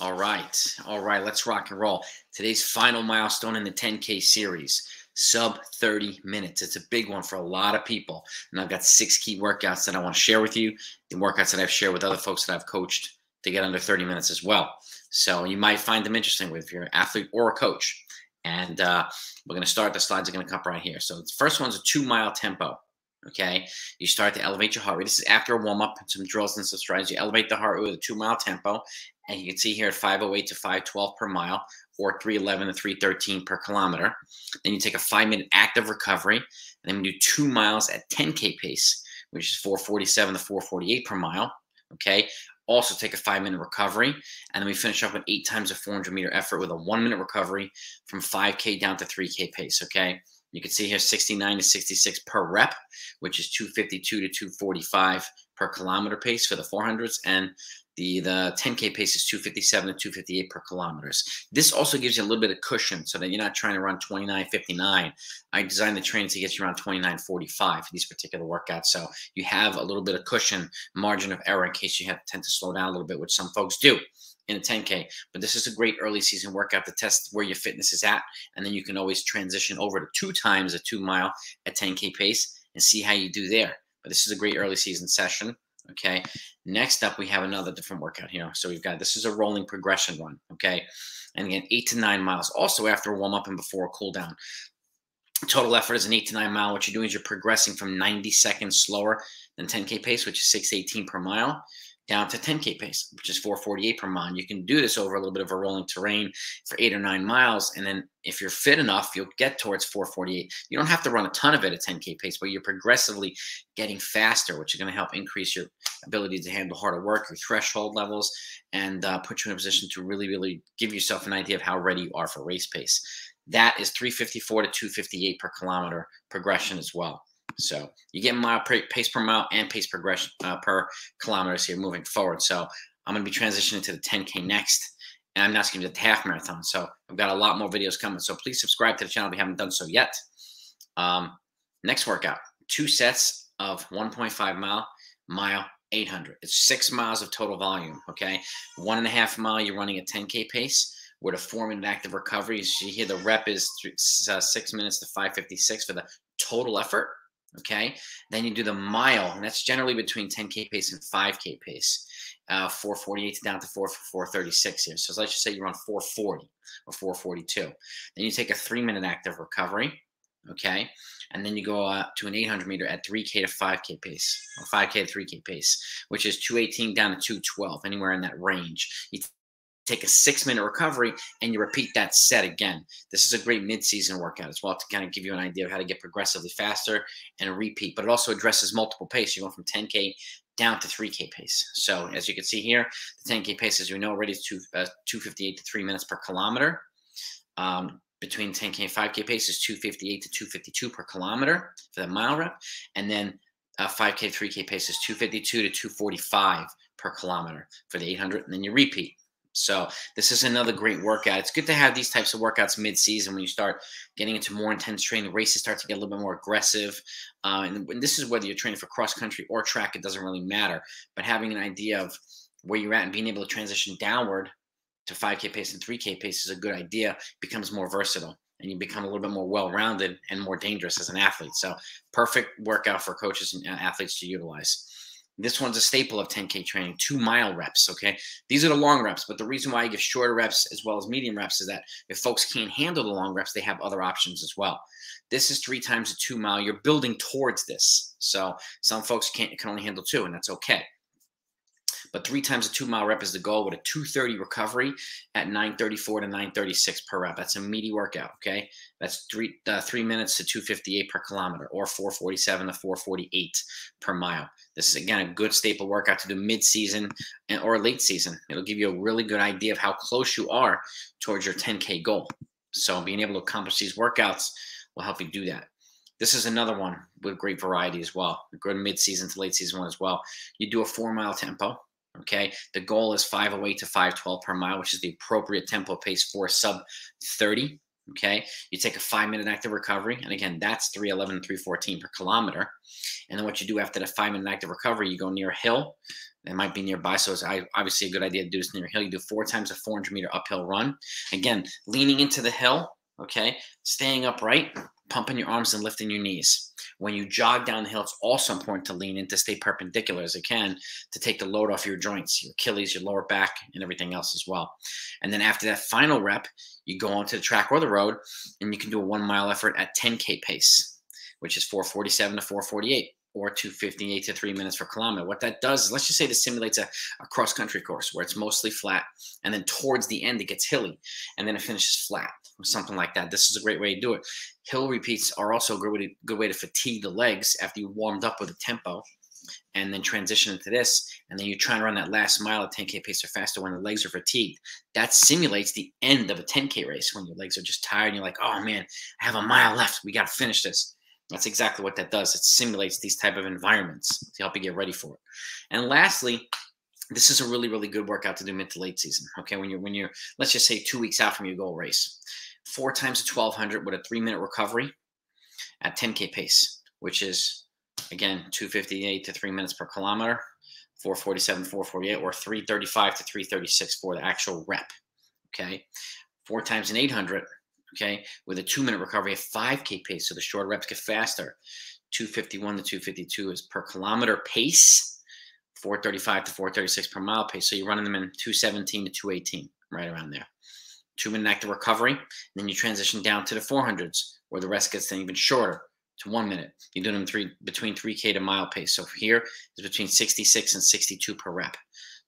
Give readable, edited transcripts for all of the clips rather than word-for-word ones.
All right, let's rock and roll. Today's final milestone in the 10K series, sub 30 minutes. It's a big one for a lot of people. And I've got 6 key workouts that I want to share with you, the workouts that I've shared with other folks that I've coached to get under 30 minutes as well. So you might find them interesting if you're an athlete or a coach. And we're going to start. The slides are going to come right here. So the first one's a 2-mile tempo. Okay, you start to elevate your heart rate. This is after a warm up, some drills and some strides. You elevate the heart rate with a 2-mile tempo, and you can see here at 508 to 512 per mile, or 311 to 313 per kilometer. Then you take a 5-minute active recovery, and then we do 2 miles at 10K pace, which is 447 to 448 per mile. Okay, also take a 5-minute recovery, and then we finish up with 8 times a 400-meter effort with a 1-minute recovery from 5K down to 3K pace. Okay. You can see here 69 to 66 per rep, which is 252 to 245 per kilometer pace for the 400s. And the 10K pace is 257 to 258 per kilometers. This also gives you a little bit of cushion so that you're not trying to run 29:59. I designed the training to get you around 29:45 for these particular workouts. So you have a little bit of cushion, margin of error in case you tend to slow down a little bit, which some folks do in a 10K. But this is a great early season workout to test where your fitness is at. And then you can always transition over to 2 times a 2 mile at 10K pace and see how you do there. But this is a great early season session. Okay. Next up, we have another different workout here. So we've got, this is a rolling progression run. Okay. And again, 8 to 9 miles, also after a warm up and before a cool down. Total effort is an 8 to 9 mile. What you're doing is you're progressing from 90 seconds slower than 10K pace, which is 6:18 per mile, down to 10K pace, which is 448 per mile. And you can do this over a little bit of a rolling terrain for 8 or 9 miles. And then if you're fit enough, you'll get towards 448. You don't have to run a ton of it at 10K pace, but you're progressively getting faster, which is going to help increase your ability to handle harder work, your threshold levels, and put you in a position to really, really give yourself an idea of how ready you are for race pace. That is 354 to 258 per kilometer progression as well. So you get mile pace per mile and pace progression per kilometers here moving forward. So I'm going to be transitioning to the 10K next, and I'm not going to be the half marathon. So I've got a lot more videos coming. So please subscribe to the channel if you haven't done so yet. Next workout, 2 sets of 1.5 mile 800. It's 6 miles of total volume. Okay, 1.5 mile you're running at 10K pace with a 4-minute active recovery. So you hear the rep is 6 minutes to 5:56 for the total effort. Okay, then you do the mile, and that's generally between 10K pace and 5K pace. 448 down to 436 here. So let's just say you're on 440 or 442. Then you take a 3-minute active recovery. Okay, and then you go to an 800 meter at 3K to 5K pace, or 5K to 3K pace, which is 218 down to 212, anywhere in that range. You take a 6-minute recovery, and you repeat that set again. This is a great mid-season workout as well to kind of give you an idea of how to get progressively faster and a repeat, but it also addresses multiple pace. You're going from 10K down to 3K pace. So as you can see here, the 10K pace, as we know already, is 258 to 3 minutes per kilometer. Between 10K and 5K pace is 258 to 252 per kilometer for the mile rep. And then 5K, 3K pace is 252 to 245 per kilometer for the 800. And then you repeat. So this is another great workout. It's good to have these types of workouts mid-season when you start getting into more intense training. Races start to get a little bit more aggressive. And this is whether you're training for cross-country or track, it doesn't really matter. But having an idea of where you're at and being able to transition downward to 5K pace and 3K pace is a good idea. It becomes more versatile, and you become a little bit more well-rounded and more dangerous as an athlete. So perfect workout for coaches and athletes to utilize. This one's a staple of 10K training, 2-mile reps, okay? These are the long reps, but the reason why I give shorter reps as well as medium reps is that if folks can't handle the long reps, they have other options as well. This is 3 times a 2 mile. You're building towards this. So some folks can only handle 2, and that's okay. But 3 times a 2 mile rep is the goal with a 230 recovery at 934 to 936 per rep. That's a meaty workout, okay? That's 3 minutes to 258 per kilometer, or 447 to 448 per mile. This is, again, a good staple workout to do mid-season or late season. It'll give you a really good idea of how close you are towards your 10K goal. So being able to accomplish these workouts will help you do that. This is another one with great variety as well. A good mid-season to late season one as well. You do a 4-mile tempo. Okay, the goal is 508 to 512 per mile, which is the appropriate tempo pace for sub 30. Okay, you take a 5-minute active recovery, and again, that's 311 and 314 per kilometer. And then what you do after the 5-minute active recovery, you go near a hill, It might be nearby, so it's obviously a good idea to do this near a hill. You do 4 times a 400-meter uphill run. Again, leaning into the hill, okay, staying upright, pumping your arms and lifting your knees. When you jog down the hill, it's also important to lean in to stay perpendicular as it can to take the load off your joints, your Achilles, your lower back, and everything else as well. And then after that final rep, you go onto the track or the road, and you can do a 1 mile effort at 10K pace, which is 4:47 to 4:48. Or 2:58 to 3 minutes per kilometer. What that does is, let's just say this simulates a cross-country course where it's mostly flat, and then towards the end it gets hilly, and then it finishes flat or something like that. This is a great way to do it. Hill repeats are also a good way to fatigue the legs after you warmed up with a tempo, and then transition into this, and then you try and run that last mile at 10K pace or faster when the legs are fatigued. That simulates the end of a 10K race when your legs are just tired and you're like, oh man, I have a mile left. We got to finish this. That's exactly what that does. It simulates these type of environments to help you get ready for it. And lastly, this is a really, really good workout to do mid to late season. Okay, when you're let's just say 2 weeks out from your goal race, 4 times a 1200 with a 3-minute recovery at 10K pace, which is again 2:58 to 3 minutes per kilometer, 4:47, 4:48, or 3:35 to 3:36 for the actual rep. Okay, 4 times an 800. Okay, with a 2-minute recovery at 5K pace, so the short reps get faster. 2:51 to 2:52 is per kilometer pace, 4:35 to 4:36 per mile pace. So you're running them in 2:17 to 2:18, right around there. 2-minute active recovery, then you transition down to the 400s, where the rest gets then even shorter to 1 minute. You're doing them between 3K to mile pace. So here is between 66 and 62 per rep,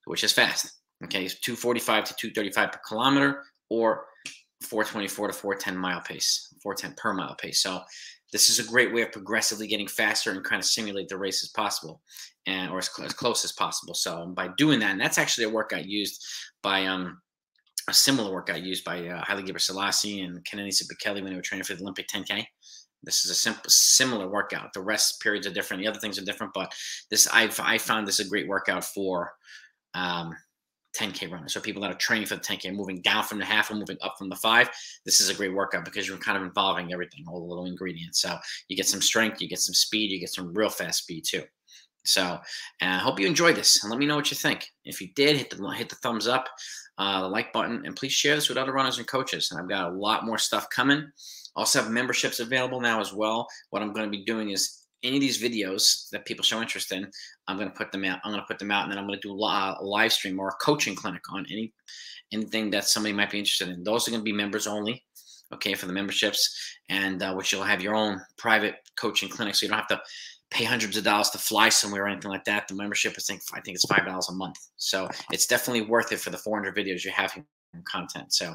which is fast. Okay, it's 2:45 to 2:35 per kilometer, or 4:24 to 4:10 mile pace, 4:10 per mile pace. So this is a great way of progressively getting faster and kind of simulate the race as possible, or as close as possible. So by doing that, and that's actually a workout used by a similar workout used by Haile Gebrselassie and Kenenisa Bekele when they were training for the Olympic 10K. This is a similar workout. The rest periods are different. The other things are different, but this I found this a great workout for 10K runners. So people that are training for the 10K, moving down from the half and moving up from the 5. This is a great workout because you're kind of involving everything, all the little ingredients. So you get some strength, you get some speed, you get some real fast speed too. So I hope you enjoyed this, and let me know what you think. If you did, hit the thumbs up, the like button, and please share this with other runners and coaches. And I've got a lot more stuff coming. Also have memberships available now as well. What I'm going to be doing is any of these videos that people show interest in, I'm going to put them out. I'm going to put them out, and then I'm going to do a live stream or a coaching clinic on anything that somebody might be interested in. Those are going to be members only, okay, for the memberships, and which you'll have your own private coaching clinic, so you don't have to pay hundreds of dollars to fly somewhere or anything like that. The membership, I think it's $5 a month, so it's definitely worth it for the 400 videos you have here in content. So,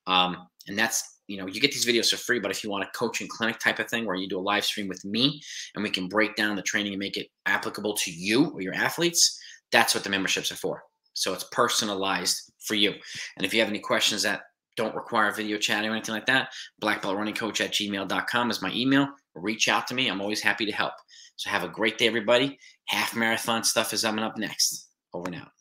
and that's, you get these videos for free, but if you want a coaching clinic type of thing where you do a live stream with me and we can break down the training and make it applicable to you or your athletes, that's what the memberships are for. So it's personalized for you. And if you have any questions that don't require video chat or anything like that, blackbeltrunningcoach@gmail.com is my email. Reach out to me. I'm always happy to help. So have a great day, everybody. Half marathon stuff is coming up next. Over and out.